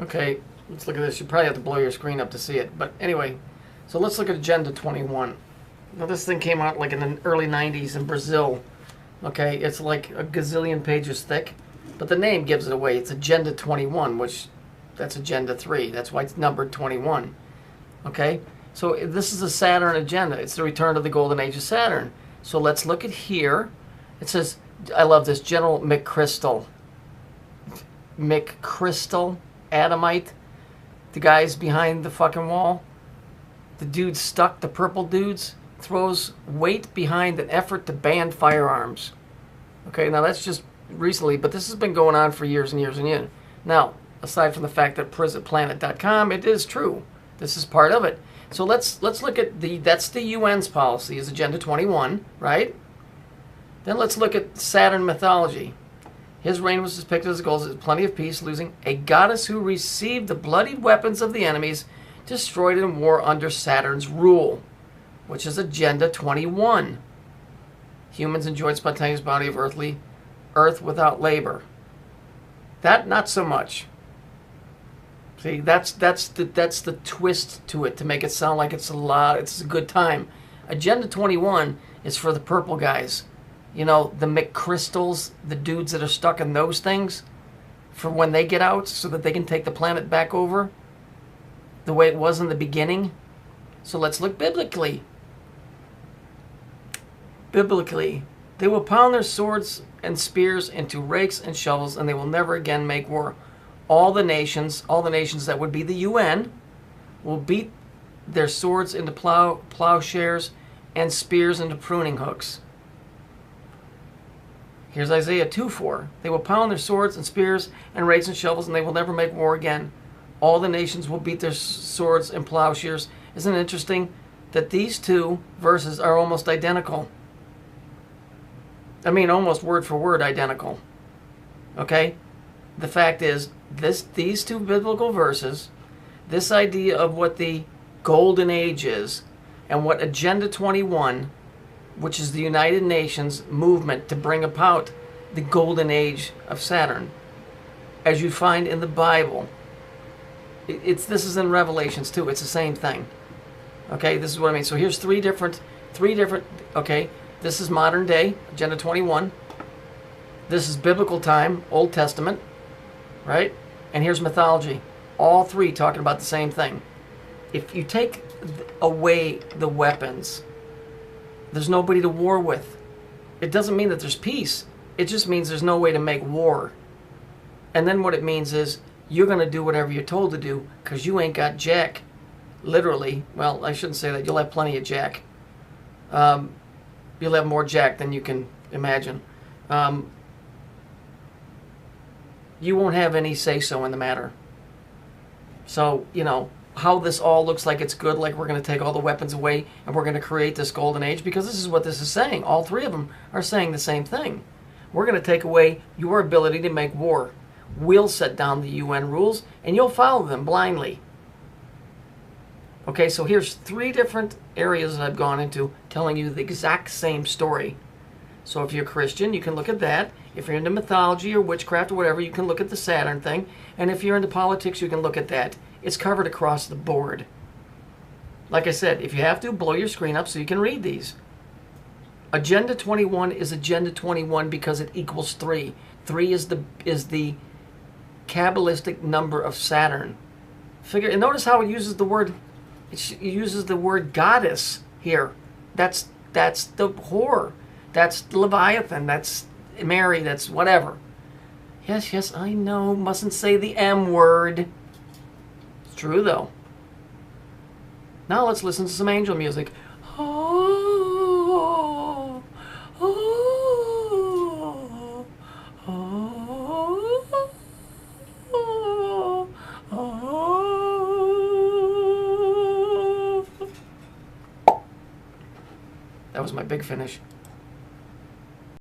Okay, let's look at this. You probably have to blow your screen up to see it. But anyway, so let's look at Agenda 21. Now this thing came out like in the early 90s in Brazil. Okay, it's like a gazillion pages thick. But the name gives it away. It's Agenda 21, which that's Agenda 3. That's why it's numbered 21. Okay, so this is a Saturn agenda. It's the return of the golden age of Saturn. So let's look at here. It says, I love this, General McChrystal. McChrystal, Adamite, the guys behind the fucking wall. The dude stuck, the purple dudes, throws weight behind an effort to ban firearms. Okay, now that's just recently, but this has been going on for years and years and years. Now, aside from the fact that prisonplanet.com, it is true. This is part of it. So let's look at that's the UN's policy, is Agenda 21, right? Then let's look at Saturn mythology. His reign was depicted as a goal of plenty of peace, losing a goddess who received the bloodied weapons of the enemies destroyed in war under Saturn's rule, which is Agenda 21. Humans enjoyed spontaneous bounty of earth without labor. That, not so much. See, that's the twist to it, to make it sound like it's a good time. Agenda 21 is for the purple guys. You know, the McChrystals, the dudes that are stuck in those things, for when they get out so that they can take the planet back over the way it was in the beginning. So let's look biblically. Biblically, they will pound their swords and spears into rakes and shovels, and they will never again make war. All the nations that would be the UN, will beat their swords into plowshares and spears into pruning hooks. Here's Isaiah 2:4. They will pound their swords and spears and rakes and shovels, and they will never make war again. All the nations will beat their swords and plowshares. Isn't it interesting that these two verses are almost identical? I mean, almost word for word identical. Okay? The fact is, these two biblical verses, this idea of what the golden age is, and what Agenda 21, which is the United Nations movement to bring about the golden age of Saturn, as you find in the Bible. This is in Revelations too. It's the same thing. Okay, this is what I mean. So here's three different. Okay, this is modern day, Agenda 21. This is biblical time, Old Testament, right? And here's mythology. All three talking about the same thing. If you take away the weapons, there's nobody to war with. It doesn't mean that there's peace. It just means there's no way to make war. And then what it means is you're going to do whatever you're told to do because you ain't got jack. Literally. Well, I shouldn't say that. You'll have plenty of jack. You'll have more jack than you can imagine. You won't have any say-so in the matter. So, you know, how this all looks like it's good, like we're going to take all the weapons away and we're going to create this golden age, because this is what this is saying. All three of them are saying the same thing. We're going to take away your ability to make war. We'll set down the UN rules and you'll follow them blindly. Okay, so here's three different areas that I've gone into telling you the exact same story. So if you're Christian, you can look at that. If you're into mythology or witchcraft or whatever, you can look at the Saturn thing. And if you're into politics, you can look at that. It's covered across the board. Like I said, if you have to, blow your screen up so you can read these. Agenda 21 is Agenda 21 because it equals 3. 3 is the Kabbalistic number of Saturn. And notice how it uses the word. It uses the word goddess here. That's the whore. That's Leviathan. That's Mary. That's whatever. Yes, I know. Mustn't say the M word. It's true, though. Now let's listen to some angel music. Oh, oh, oh, oh, oh. That was my big finish.